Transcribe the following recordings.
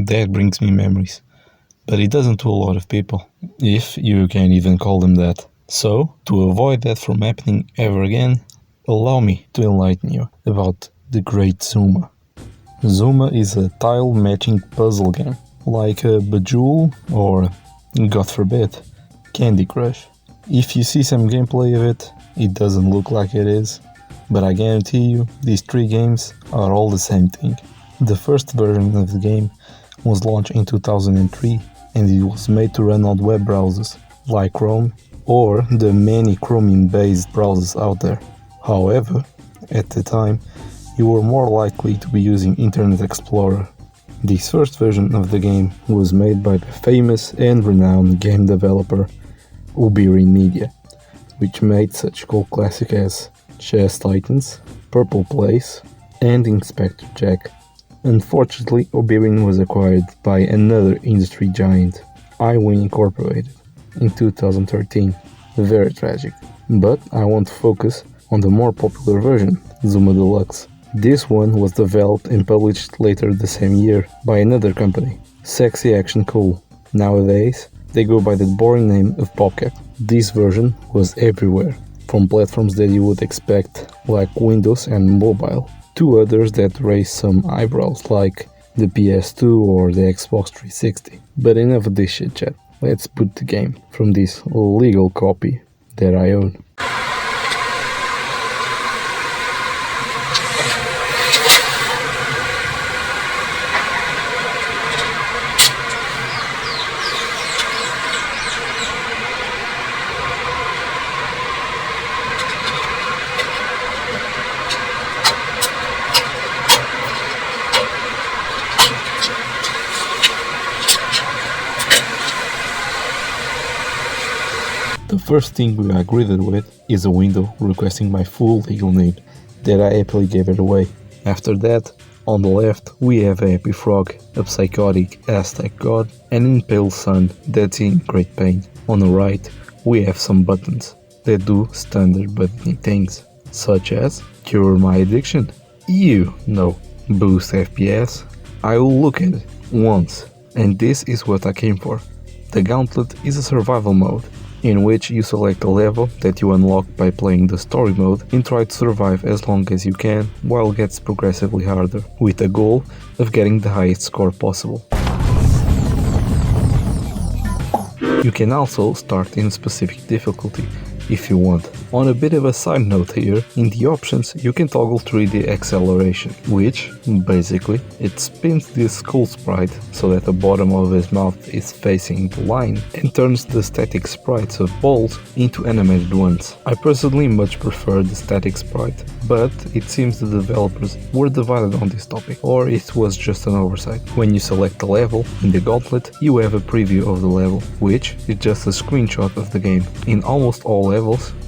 That brings me memories. But it doesn't to a lot of people, if you can even call them that. So, to avoid that from happening ever again, allow me to enlighten you about the great Zuma. Zuma is a tile matching puzzle game, like a Bejeweled or, God forbid, Candy Crush. If you see some gameplay of it, it doesn't look like it is, but I guarantee you these three games are all the same thing. The first version of the game was launched in 2003 and it was made to run on web browsers like Chrome or the many Chromium-based browsers out there. However, at the time, you were more likely to be using Internet Explorer. This first version of the game was made by the famous and renowned game developer Ubirin Media, which made such cult classics as Chess Titans, Purple Place, and Inspector Jack. Unfortunately, Ubirin was acquired by another industry giant, iWin Incorporated, in 2013. Very tragic. But I want to focus on the more popular version, Zuma Deluxe. This one was developed and published later the same year by another company, Sexy Action Cool. Nowadays, they go by the boring name of PopCap. This version was everywhere, from platforms that you would expect like Windows and mobile, to others that raise some eyebrows like the PS2 or the Xbox 360. But enough of this shit chat, let's put the game from this legal copy that I own. The first thing we are greeted with is a window requesting my full legal name, that I happily gave it away. After that, on the left we have a happy frog, a psychotic Aztec god, and an impaled sun that's in great pain. On the right we have some buttons that do standard buttoning things, such as cure my addiction, boost FPS. I will look at it once, and this is what I came for. The Gauntlet is a survival mode, in which you select a level that you unlock by playing the story mode and try to survive as long as you can while it gets progressively harder, with the goal of getting the highest score possible. You can also start in specific difficulty if you want. On a bit of a side note here, in the options you can toggle 3D acceleration, which, basically, it spins this skull sprite so that the bottom of his mouth is facing the line and turns the static sprites of balls into animated ones. I personally much prefer the static sprite, but it seems the developers were divided on this topic, or it was just an oversight. When you select a level in the Gauntlet, you have a preview of the level, which is just a screenshot of the game. In almost all levels,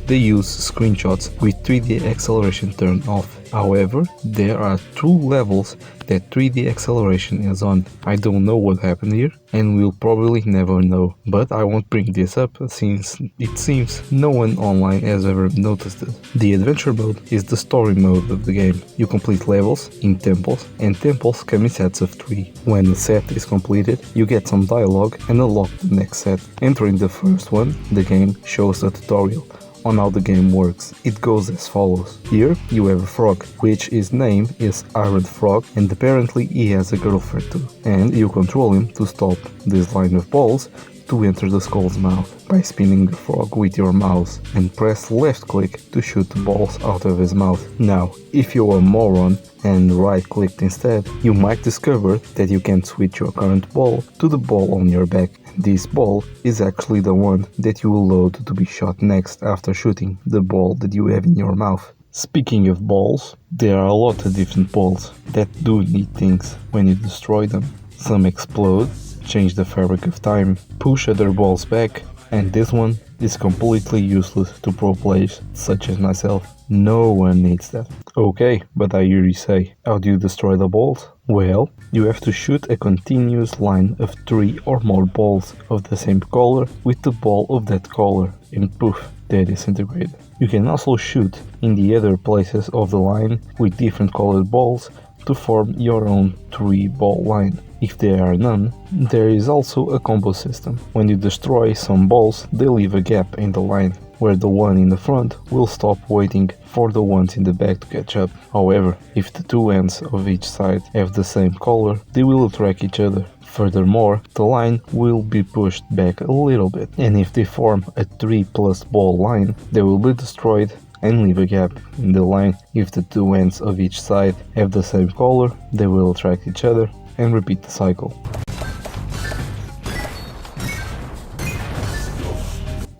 they use screenshots with 3D acceleration turned off. However, there are 2 levels that 3D acceleration is on. I don't know what happened here, and we'll probably never know, but I won't bring this up since it seems no one online has ever noticed it. The adventure mode is the story mode of the game. You complete levels in temples, and temples come in sets of 3. When the set is completed, you get some dialogue and unlock the next set. Entering the first one, the game shows a tutorial on how the game works. It goes as follows. Here you have a frog, which his name is Iron Frog, and apparently he has a girlfriend too. And you control him to stop this line of balls to enter the skull's mouth by spinning the frog with your mouse and press left click to shoot the balls out of his mouth. Now, if you're a moron and right clicked instead, you might discover that you can switch your current ball to the ball on your back. This ball is actually the one that you will load to be shot next after shooting the ball that you have in your mouth. Speaking of balls, there are a lot of different balls that do neat things when you destroy them. Some explode, change the fabric of time, push other balls back, and this one is completely useless to pro players such as myself. No one needs that. Okay, but I hear you say, how do you destroy the balls? Well, you have to shoot a continuous line of 3 or more balls of the same color with the ball of that color, and poof, they disintegrate. You can also shoot in the other places of the line with different colored balls to form your own 3-ball line. If there are none, there is also a combo system. When you destroy some balls, they leave a gap in the line, where the one in the front will stop waiting for the ones in the back to catch up. However, if the two ends of each side have the same color, they will attract each other. Furthermore, the line will be pushed back a little bit, and if they form a 3+ ball line, they will be destroyed and leave a gap in the line. If the two ends of each side have the same color, they will attract each other and repeat the cycle.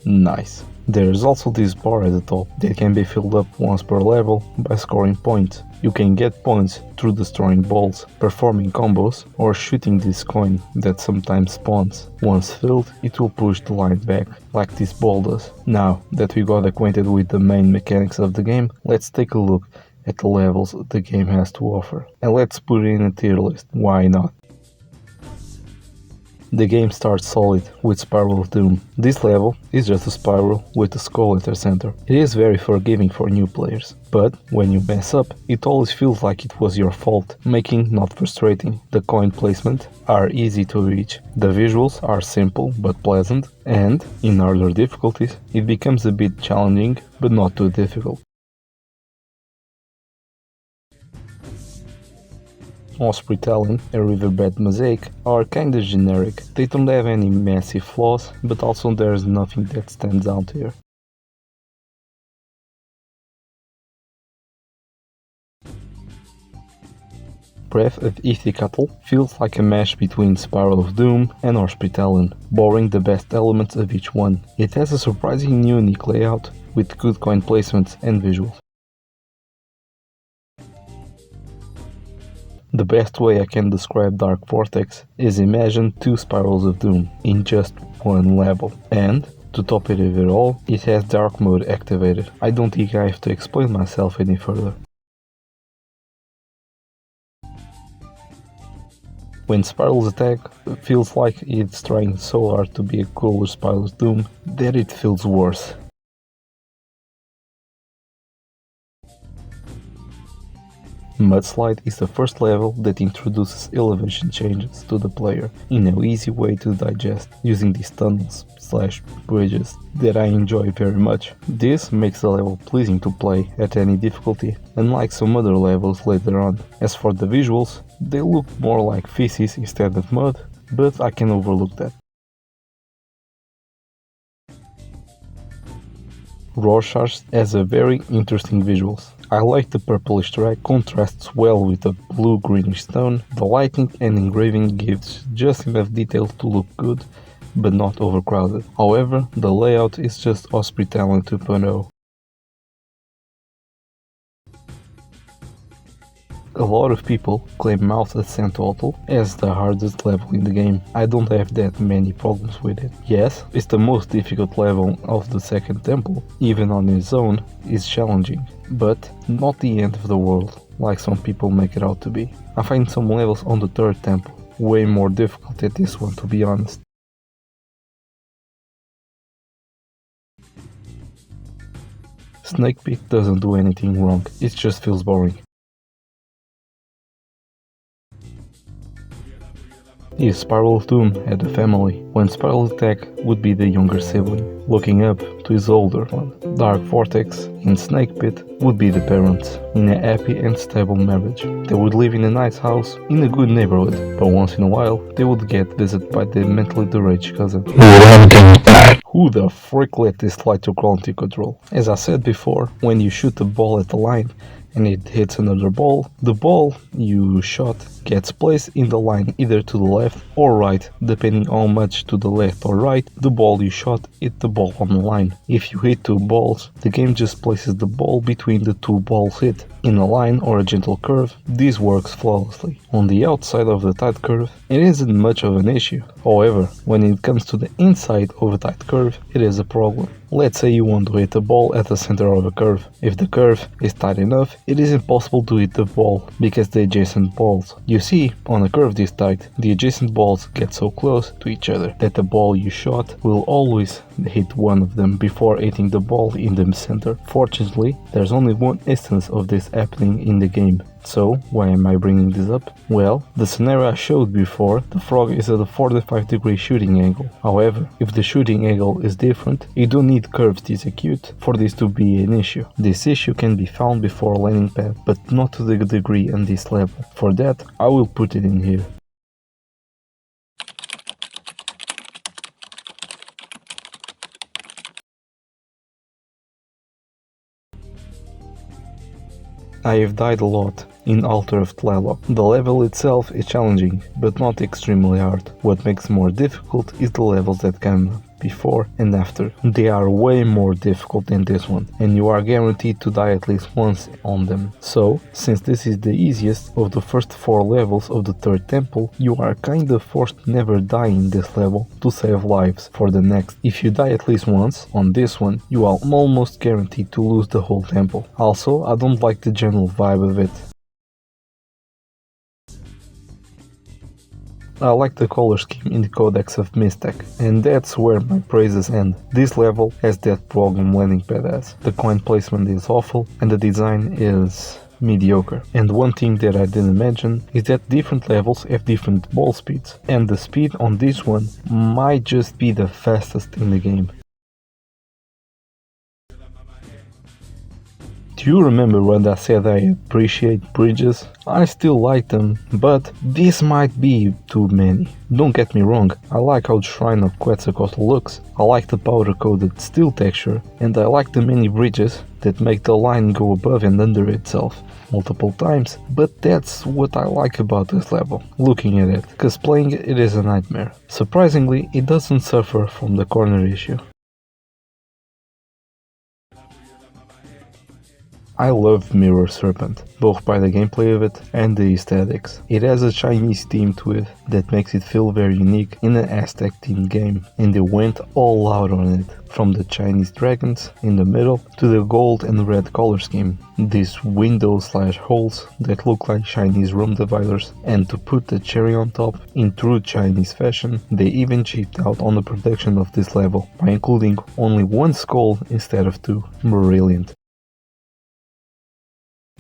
Nice. There is also this bar at the top that can be filled up once per level by scoring points. You can get points through destroying balls, performing combos, or shooting this coin that sometimes spawns. Once filled, it will push the line back, like this ball does. Now that we got acquainted with the main mechanics of the game, let's take a look at the levels the game has to offer. And let's put it in a tier list, why not? The game starts solid with Spiral of Doom. This level is just a spiral with a skull at the center. It is very forgiving for new players, but when you mess up, it always feels like it was your fault, making not frustrating. The coin placement are easy to reach, the visuals are simple but pleasant, and, in harder difficulties, it becomes a bit challenging but not too difficult. Hospitality and Riverbed Mosaic are kinda generic. They don't have any massive flaws, but also there's nothing that stands out here. Breath of Ithicatl feels like a mesh between Spiral of Doom and Hospitality, borrowing the best elements of each one. It has a surprisingly unique layout, with good coin placements and visuals. The best way I can describe Dark Vortex is imagine two Spirals of Doom in just one level. And, to top it all, it has Dark Mode activated. I don't think I have to explain myself any further. When Spirals attack, it feels like it's trying so hard to be a cooler Spiral of Doom that it feels worse. Mudslide is the first level that introduces elevation changes to the player in an easy way to digest, using these tunnels/bridges that I enjoy very much. This makes the level pleasing to play at any difficulty, unlike some other levels later on. As for the visuals, they look more like feces instead of mud, but I can overlook that. Rorschach has a very interesting visuals. I like the purplish track contrasts well with the blue-greenish stone. The lighting and engraving gives just enough detail to look good, but not overcrowded. However, the layout is just Hospitality 2.0. A lot of people claim Mouth Ascent Hotel as the hardest level in the game. I don't have that many problems with it. Yes, it's the most difficult level of the second temple, even on its own is challenging, but not the end of the world, like some people make it out to be. I find some levels on the third temple way more difficult than this one, to be honest. Snake Pit doesn't do anything wrong, it just feels boring. If Spiral of Doom had a family, when Spiral Attack would be the younger sibling, looking up to his older one. Dark Vortex in Snake Pit would be the parents, in a happy and stable marriage. They would live in a nice house, in a good neighborhood, but once in a while they would get visited by the mentally deranged cousin. Who the frick let this slide to quality control? As I said before, when you shoot the ball at the line, and it hits another ball, the ball you shot gets placed in the line either to the left or right, depending how much to the left or right the ball you shot hit the ball on the line. If you hit two balls, the game just places the ball between the two balls hit. In a line or a gentle curve, this works flawlessly. On the outside of the tight curve, it isn't much of an issue. However, when it comes to the inside of a tight curve, it is a problem. Let's say you want to hit a ball at the center of a curve. If the curve is tight enough, it is impossible to hit the ball because the adjacent balls. You see, on a curve this tight, the adjacent balls get so close to each other that the ball you shot will always hit one of them before hitting the ball in the center. Fortunately, there's only one instance of this happening in the game. So, why am I bringing this up? Well, the scenario I showed before, the frog is at a 45-degree shooting angle. However, if the shooting angle is different, you don't need curves to execute for this to be an issue. This issue can be found before landing pad, but not to the degree on this level. For that, I will put it in here. I have died a lot in Altar of Tlaloc. The level itself is challenging, but not extremely hard. What makes more difficult is the levels that come before and after. They are way more difficult than this one, and you are guaranteed to die at least once on them. So, since this is the easiest of the first 4 levels of the third temple, you are kinda forced to never die in this level to save lives for the next. If you die at least once on this one, you are almost guaranteed to lose the whole temple. Also, I don't like the general vibe of it. I like the color scheme in the Codex of Mystic, and that's where my praises end. This level has that problem landing pad has. The coin placement is awful, and the design is mediocre. And one thing that I didn't mention is that different levels have different ball speeds, and the speed on this one might just be the fastest in the game. Do you remember when I said I appreciate bridges? I still like them, but this might be too many. Don't get me wrong, I like how the Shrine of Quetzalcoatl looks, I like the powder-coated steel texture, and I like the many bridges that make the line go above and under itself multiple times, but that's what I like about this level, looking at it, cause playing it is a nightmare. Surprisingly, it doesn't suffer from the corner issue. I love Mirror Serpent, both by the gameplay of it and the aesthetics. It has a Chinese theme to it that makes it feel very unique in an Aztec themed game, and they went all out on it, from the Chinese dragons in the middle to the gold and red color scheme, these windows/holes that look like Chinese room dividers, and to put the cherry on top, in true Chinese fashion, they even cheaped out on the production of this level by including only 1 skull instead of 2. Brilliant.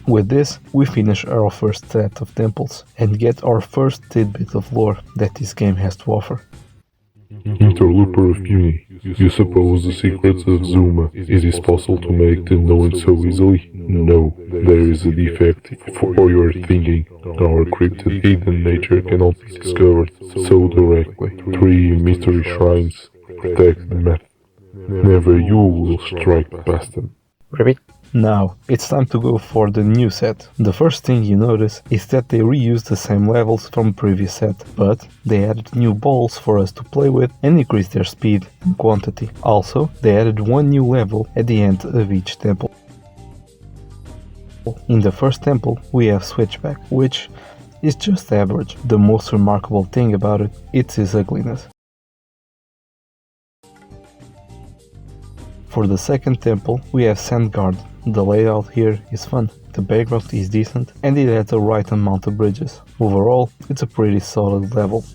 With this, we finish our first set of temples and get our first tidbit of lore that this game has to offer. Interloper of Puny, you suppose the secrets of Zuma it is possible to make them known so easily? No, there is a defect for your thinking. Our cryptid hidden nature cannot be discovered so directly. 3 mystery shrines protect the method. Never you will strike past them. Repeat. Now, it's time to go for the new set. The first thing you notice is that they reused the same levels from the previous set, but they added new balls for us to play with and increased their speed and quantity. Also, they added 1 new level at the end of each temple. In the first temple, we have Switchback, which is just average. The most remarkable thing about it is its ugliness. For the second temple, we have Sandguard. The layout here is fun, the background is decent, and it has the right amount of bridges. Overall, it's a pretty solid level.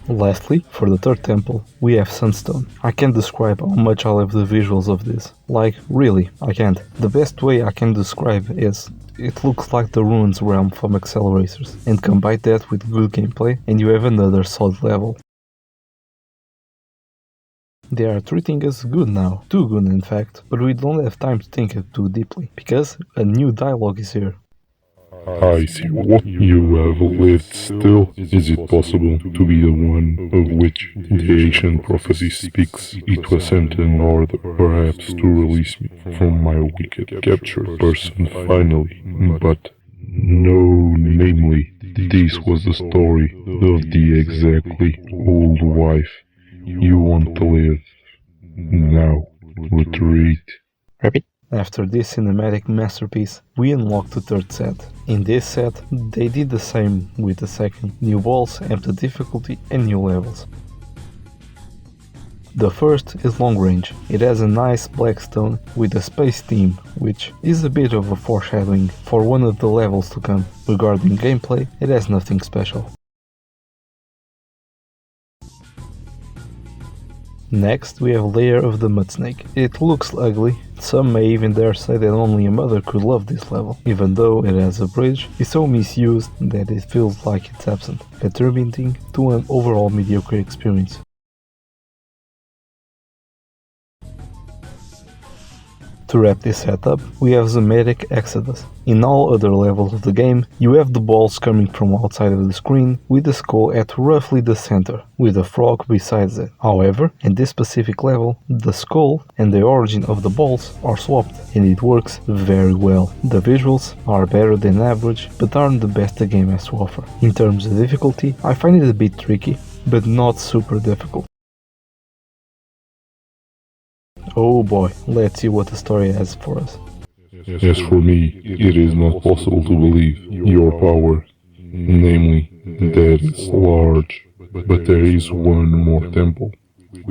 Lastly, for the third temple, we have Sunstone. I can't describe how much I love the visuals of this. Like, really, I can't. The best way I can describe is, it looks like the ruins realm from Accelerators, and combine that with good gameplay and you have another solid level. They are treating us good now, too good in fact, but we don't have time to think it too deeply, because a new dialogue is here. I see what you have lived still. Is it possible to be the one of which the ancient prophecy speaks? It was sent in order, perhaps, to release me from my wicked captured person finally, but no, namely, this was the story of the exactly old wife. You want to live. Now, retreat. Repeat. After this cinematic masterpiece, we unlock the third set. In this set, they did the same with the second. New balls, empty difficulty and new levels. The first is long range. It has a nice black stone with a space theme, which is a bit of a foreshadowing for one of the levels to come. Regarding gameplay, it has nothing special. Next, we have Lair of the Mud Snake. It looks ugly. Some may even dare say that only a mother could love this level, even though it has a bridge, it's so misused that it feels like it's absent, contributing to an overall mediocre experience. To wrap this setup, we have Zumatic Exodus. In all other levels of the game, you have the balls coming from outside of the screen, with the skull at roughly the center, with a frog besides it. However, in this specific level, the skull and the origin of the balls are swapped, and it works very well. The visuals are better than average, but aren't the best the game has to offer. In terms of difficulty, I find it a bit tricky, but not super difficult. Oh boy, let's see what the story has for us. As for me, it is not possible to believe your power, namely, that it's large, but there is one more temple,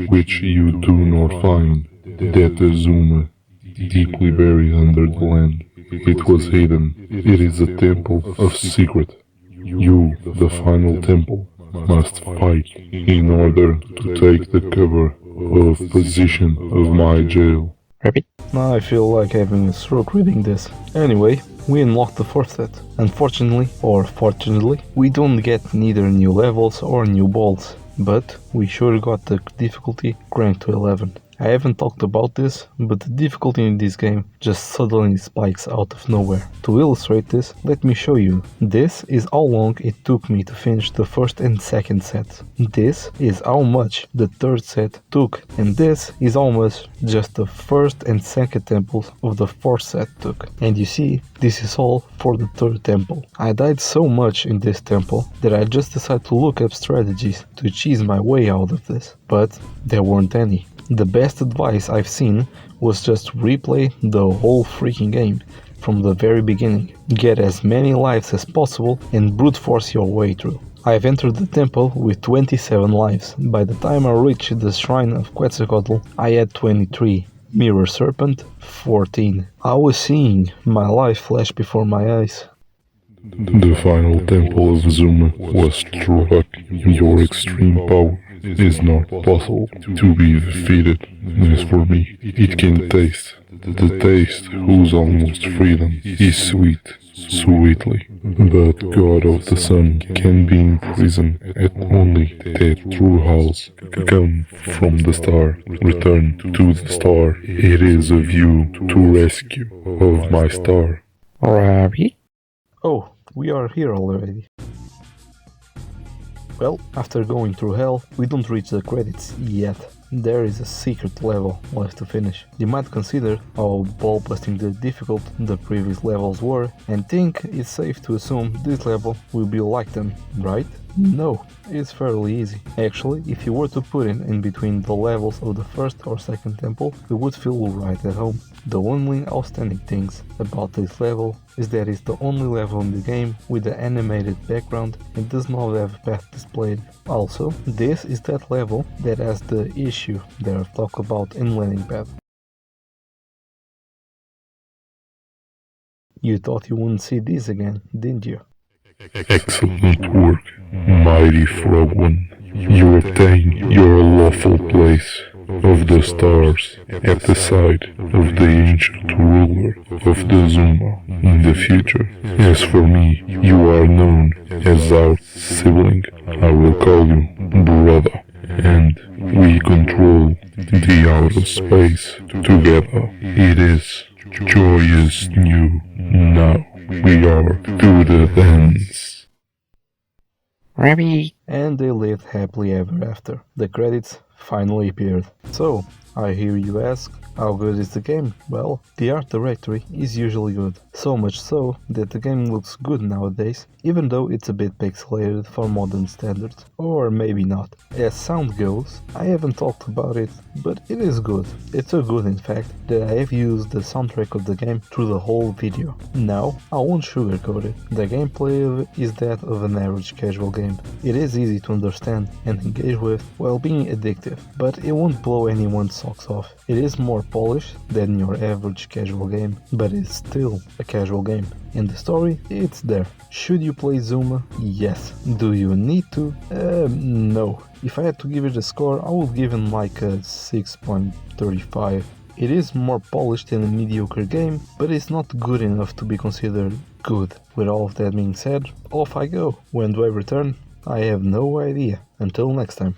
which you do not find, that the Zuma, deeply buried under the land. It was hidden. It is a temple of secret. You, the final temple, must fight in order to take the cover of position of my jail. Rabbit? I feel like having a stroke reading this. Anyway, we unlocked the 4th set. Unfortunately, or fortunately, we don't get neither new levels or new balls, but we sure got the difficulty cranked to 11. I haven't talked about this, but the difficulty in this game just suddenly spikes out of nowhere. To illustrate this, let me show you. This is how long it took me to finish the 1st and 2nd sets. This is how much the 3rd set took, and this is how much just the 1st and 2nd temples of the 4th set took. And you see, this is all for the 3rd temple. I died so much in this temple that I just decided to look up strategies to cheese my way out of this, but there weren't any. The best advice I've seen was just replay the whole freaking game from the very beginning. Get as many lives as possible and brute force your way through. I've entered the temple with 27 lives. By the time I reached the shrine of Quetzalcoatl, I had 23. Mirror Serpent, 14. I was seeing my life flash before my eyes. The final temple of Zuma was struck. Your extreme power is not possible to be defeated. As for me, it can taste. The taste whose almost freedom is sweet, sweetly. But God of the Sun can be imprisoned at only that true house. Come from the star, return to the star. It is of you to rescue of my star. Rabbit? Oh, we are here already. Well, after going through hell, we don't reach the credits yet. There is a secret level left to finish. You might consider how ball-busting difficult the previous levels were and think it's safe to assume this level will be like them, right? No, it's fairly easy. Actually, if you were to put it in between the levels of the 1st or 2nd temple, you would feel right at home. The only outstanding things about this level is that it's the only level in the game with the animated background and does not have a path displayed. Also, this is that level that has the issue that I've talked about in landing pad. You thought you wouldn't see this again, didn't you? Excellent work, mighty frog one. You obtain your lawful place of the stars at the side of the ancient ruler of the Zuma in the future. As for me, you are known as our sibling. I will call you brother, and we control the outer space together. It is joyous new. Now we are to the dance. Rabbit? And they lived happily ever after. The credits finally appeared. So, I hear you ask, how good is the game? Well, the art directory is usually good. So much so that the game looks good nowadays, even though it's a bit pixelated for modern standards. Or maybe not. As sound goes, I haven't talked about it, but it is good. It's so good in fact that I have used the soundtrack of the game through the whole video. Now, I won't sugarcoat it. The gameplay of it is that of an average casual game. It is easy to understand and engage with while being addictive. repetitive, but it won't blow anyone's socks off. It is more polished than your average casual game, but it's still a casual game. And the story, it's there. Should you play Zuma? Yes. Do you need to? No. If I had to give it a score, I would give it like a 6.35. It is more polished than a mediocre game, but it's not good enough to be considered good. With all of that being said, off I go. When do I return? I have no idea. Until next time.